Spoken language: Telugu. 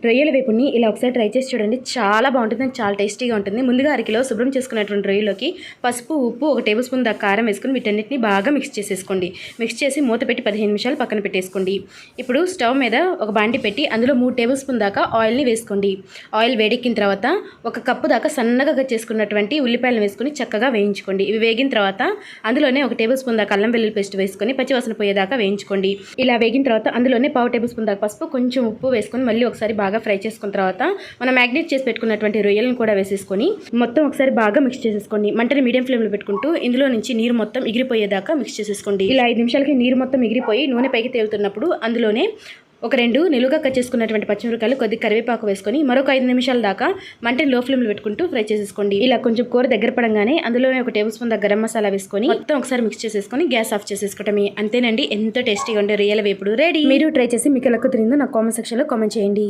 రొయ్యల వేపుని ఇలా ఒకసారి ట్రై చేసి చూడండి. చాలా బాగుంటుంది అండ్ చాలా టేస్టీగా ఉంటుంది. ముందుగా అరకిలో శుభ్రం చేసుకున్నటువంటి రొయ్యలోకి పసుపు, ఉప్పు, 1 టేబుల్ స్పూన్ దాకా కారం వేసుకుని వీటన్నిటిని బాగా మిక్స్ చేసేసుకోండి. మిక్స్ చేసి మూత పెట్టి 15 నిమిషాలు పక్కన పెట్టేసుకోండి. ఇప్పుడు స్టవ్ మీద ఒక బాండి పెట్టి అందులో 3 టేబుల్ స్పూన్ దాకా ఆయిల్ని వేసుకోండి. ఆయిల్ వేడెక్కిన తర్వాత 1 కప్పు దాకా సన్నగా కట్ చేసుకున్నటువంటి ఉల్లిపాయలను వేసుకుని చక్కగా వేయించుకోండి. ఇవి వేగిన తర్వాత అందులోనే 1 టేబుల్ స్పూన్ దాకా అల్లం వెల్లుల్లి పేస్ట్ వేసుకొని పచ్చివాసన పోయేదాకా వేయించుకోండి. ఇలా వేగిన తర్వాత అందులోనే 1/2 టేబుల్ స్పూన్ దాకా పసుపు, కొంచెం ఉప్పు వేసుకొని మళ్ళీ ఒకసారి బాగా ఫ్రై చేసుకున్న తర్వాత మనం మ్యాగ్నేట్ చేసి పెట్టుకున్నటువంటి రొయ్యలను కూడా వేసేసుకొని మొత్తం ఒకసారి బాగా మిక్స్ చేసేసుకోండి. మంటని మీడియం ఫ్లేమ్లో పెట్టుకుంటూ ఇందులో నుంచి నీరు మొత్తం ఎగిరిపోయేదాకా మిక్స్ చేసేసుకోండి. ఇలా 5 నిమిషాలకి నీరు మొత్తం ఎగిరిపోయి నూనె పైకి తేలుతున్నప్పుడు అందులోనే ఒక 2 నిలువుగా కట్ చేసుకున్నటువంటి పచ్చిమిరపకాయలు, కొద్ది కరివేపాకు వేసుకొని మరొక 5 నిమిషాల దాకా మంటని లో ఫ్లేమ్లో పెట్టుకుంటూ ఫ్రై చేసేసుకోండి. ఇలా కొంచెం కూర దగ్గర పడంగానే అందులోనే 1 టేబుల్ స్పూన్ గరం మసాలా వేసుకొని మొత్తం ఒకసారి మిక్స్ చేసేసుకొని గ్యాస్ ఆఫ్ చేసేసుకోవటమే. అంతేనండి, ఎంతో టేస్టీగా ఉండే రొయ్యల వేపుడు రెడీ. మీరు ట్రై చేసి మీకు ఎలా కుదిరిందో నాకు కామెంట్ సెక్షన్లో కామెంట్ చేయండి.